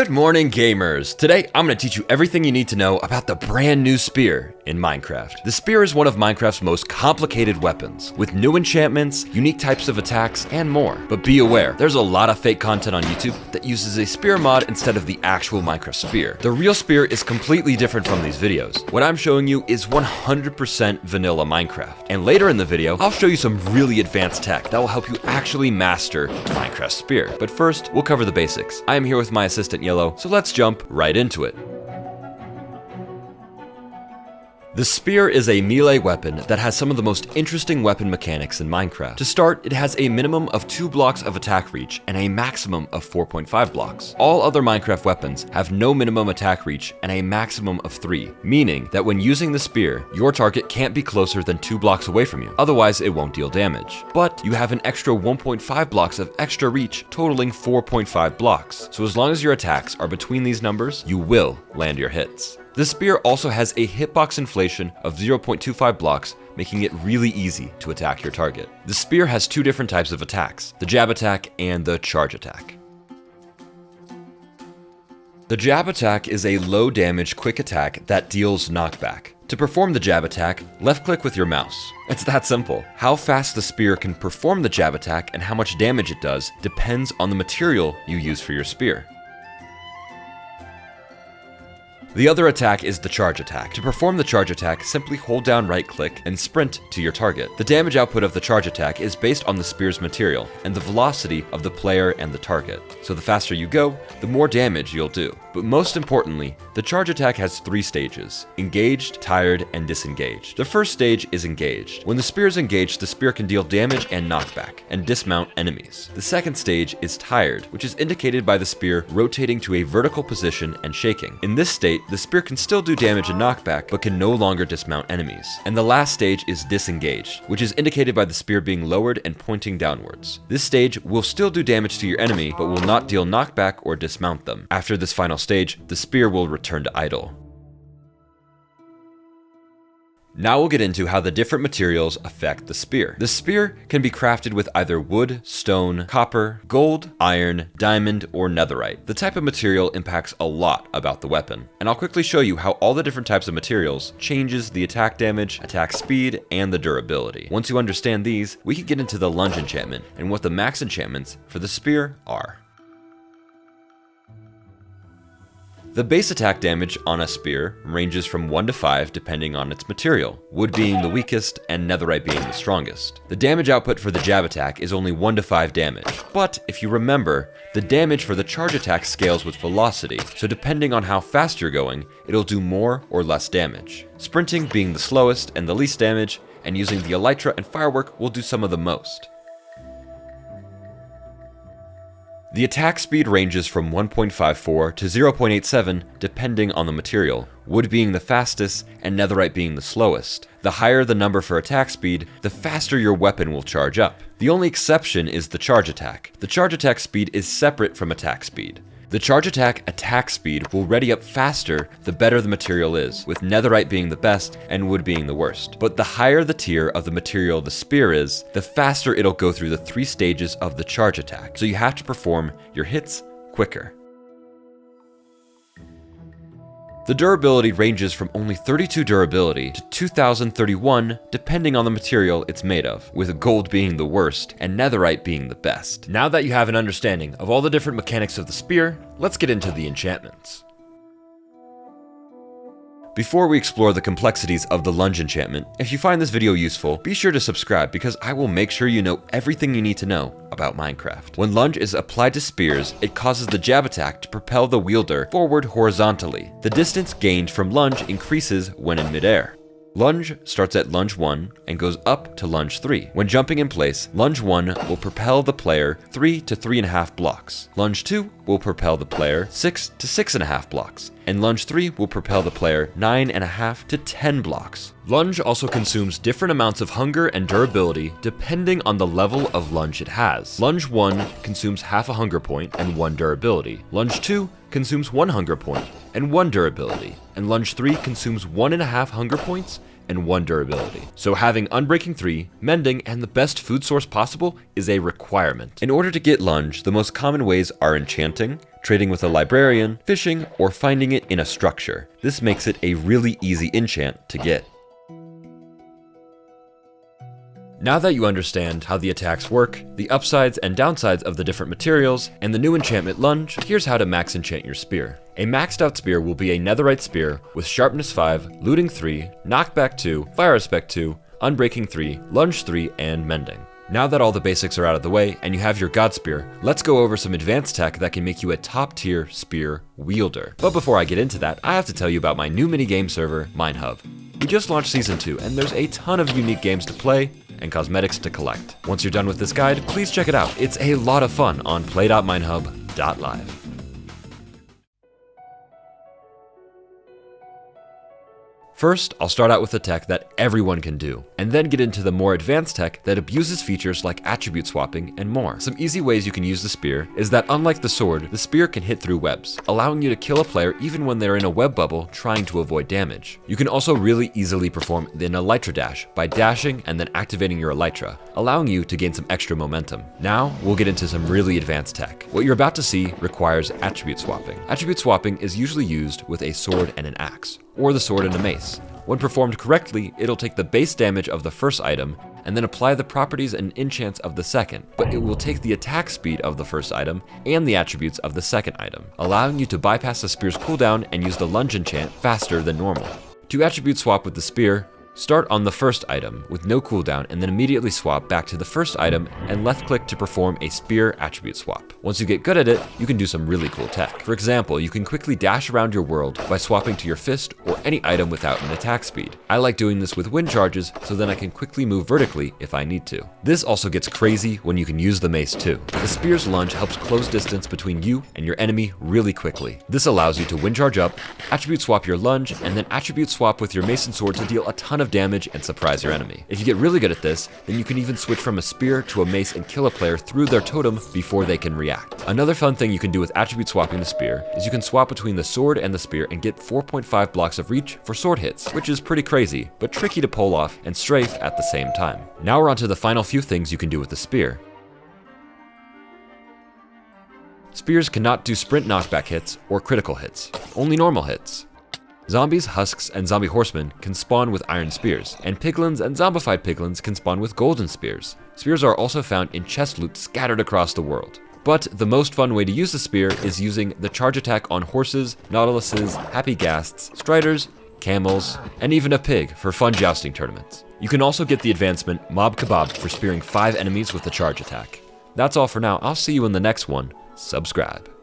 Good morning, gamers! Today, I'm going to teach you everything you need to know about the brand new spear in Minecraft. The spear is one of Minecraft's most complicated weapons, with new enchantments, unique types of attacks, and more. But be aware, there's a lot of fake content on YouTube that uses a spear mod instead of the actual Minecraft spear. The real spear is completely different from these videos. What I'm showing you is 100% vanilla Minecraft. And later in the video, I'll show you some really advanced tech that will help you actually master Minecraft spear. But first, we'll cover the basics. I am here with my assistant Yellow, so let's jump right into it. The spear is a melee weapon that has some of the most interesting weapon mechanics in Minecraft. To start, it has a minimum of 2 blocks of attack reach and a maximum of 4.5 blocks. All other Minecraft weapons have no minimum attack reach and a maximum of 3, meaning that when using the spear, your target can't be closer than 2 blocks away from you, otherwise it won't deal damage. But you have an extra 1.5 blocks of extra reach, totaling 4.5 blocks. So as long as your attacks are between these numbers, you will land your hits. The spear also has a hitbox inflation of 0.25 blocks, making it really easy to attack your target. The spear has 2 different types of attacks, the jab attack and the charge attack. The jab attack is a low damage quick attack that deals knockback. To perform the jab attack, left click with your mouse. It's that simple. How fast the spear can perform the jab attack and how much damage it does depends on the material you use for your spear. The other attack is the charge attack. To perform the charge attack, simply hold down right click and sprint to your target. The damage output of the charge attack is based on the spear's material and the velocity of the player and the target. So the faster you go, the more damage you'll do. But most importantly, the charge attack has 3 stages: engaged, tired, and disengaged. The first stage is engaged. When the spear is engaged, the spear can deal damage and knockback, and dismount enemies. The second stage is tired, which is indicated by the spear rotating to a vertical position and shaking. In this state, the spear can still do damage and knockback, but can no longer dismount enemies. And the last stage is disengaged, which is indicated by the spear being lowered and pointing downwards. This stage will still do damage to your enemy, but will not deal knockback or dismount them. After this final stage, the spear will return to idle. Now we'll get into how the different materials affect the spear. The spear can be crafted with either wood, stone, copper, gold, iron, diamond, or netherite. The type of material impacts a lot about the weapon, and I'll quickly show you how all the different types of materials changes the attack damage, attack speed, and the durability. Once you understand these, we can get into the Lunge enchantment and what the max enchantments for the spear are. The base attack damage on a spear ranges from 1 to 5 depending on its material, wood being the weakest and netherite being the strongest. The damage output for the jab attack is only 1 to 5 damage, but if you remember, the damage for the charge attack scales with velocity, so depending on how fast you're going, it'll do more or less damage. Sprinting being the slowest and the least damage, and using the elytra and firework will do some of the most. The attack speed ranges from 1.54 to 0.87 depending on the material, wood being the fastest and netherite being the slowest. The higher the number for attack speed, the faster your weapon will charge up. The only exception is the charge attack. The charge attack speed is separate from attack speed. The charge attack speed will ready up faster the better the material is, with netherite being the best and wood being the worst. But the higher the tier of the material the spear is, the faster it'll go through the 3 stages of the charge attack, so you have to perform your hits quicker. The durability ranges from only 32 durability to 2031 depending on the material it's made of, with gold being the worst and netherite being the best. Now that you have an understanding of all the different mechanics of the spear, let's get into the enchantments. Before we explore the complexities of the Lunge enchantment, if you find this video useful, be sure to subscribe because I will make sure you know everything you need to know about Minecraft. When Lunge is applied to spears, it causes the jab attack to propel the wielder forward horizontally. The distance gained from Lunge increases when in midair. Lunge starts at Lunge 1 and goes up to Lunge 3. When jumping in place, Lunge 1 will propel the player 3 to 3.5 blocks. Lunge 2 will propel the player 6 to 6.5 blocks. And Lunge 3 will propel the player 9.5 to 10 blocks. Lunge also consumes different amounts of hunger and durability depending on the level of Lunge it has. Lunge 1 consumes half a hunger point and 1 durability. Lunge 2 consumes 1 hunger point and 1 durability. And Lunge 3 consumes 1.5 hunger points and 1 durability. So having Unbreaking 3, Mending, and the best food source possible is a requirement. In order to get Lunge, the most common ways are Enchanting, trading with a librarian, fishing, or finding it in a structure. This makes it a really easy enchant to get. Now that you understand how the attacks work, the upsides and downsides of the different materials, and the new enchantment Lunge, here's how to max enchant your spear. A maxed out spear will be a netherite spear with sharpness 5, looting 3, knockback 2, fire respect 2, unbreaking 3, lunge 3, and mending. Now that all the basics are out of the way and you have your god spear, let's go over some advanced tech that can make you a top tier spear wielder. But before I get into that, I have to tell you about my new minigame server, MineHub. We just launched season 2 and there's a ton of unique games to play and cosmetics to collect. Once you're done with this guide, please check it out. It's a lot of fun on play.minehub.live. First, I'll start out with the tech that everyone can do, and then get into the more advanced tech that abuses features like attribute swapping and more. Some easy ways you can use the spear is that unlike the sword, the spear can hit through webs, allowing you to kill a player even when they're in a web bubble trying to avoid damage. You can also really easily perform an elytra dash by dashing and then activating your elytra, allowing you to gain some extra momentum. Now, we'll get into some really advanced tech. What you're about to see requires attribute swapping. Attribute swapping is usually used with a sword and an axe, or the sword and a mace. When performed correctly, it'll take the base damage of the first item and then apply the properties and enchants of the second, but it will take the attack speed of the first item and the attributes of the second item, allowing you to bypass the spear's cooldown and use the lunge enchant faster than normal. To attribute swap with the spear, start on the first item with no cooldown and then immediately swap back to the first item and left click to perform a spear attribute swap. Once you get good at it, you can do some really cool tech. For example, you can quickly dash around your world by swapping to your fist or any item without an attack speed. I like doing this with wind charges so then I can quickly move vertically if I need to. This also gets crazy when you can use the mace too. The spear's lunge helps close distance between you and your enemy really quickly. This allows you to wind charge up, attribute swap your lunge, and then attribute swap with your mace and sword to deal a ton of damage and surprise your enemy. If you get really good at this, then you can even switch from a spear to a mace and kill a player through their totem before they can react. Another fun thing you can do with attribute swapping the spear is you can swap between the sword and the spear and get 4.5 blocks of reach for sword hits, which is pretty crazy, but tricky to pull off and strafe at the same time. Now we're on to the final few things you can do with the spear. Spears cannot do sprint knockback hits or critical hits, only normal hits. Zombies, husks, and zombie horsemen can spawn with iron spears, and piglins and zombified piglins can spawn with golden spears. Spears are also found in chest loot scattered across the world. But the most fun way to use the spear is using the charge attack on horses, nautiluses, happy ghasts, striders, camels, and even a pig for fun jousting tournaments. You can also get the advancement Mob Kebab for spearing 5 enemies with the charge attack. That's all for now. I'll see you in the next one. Subscribe.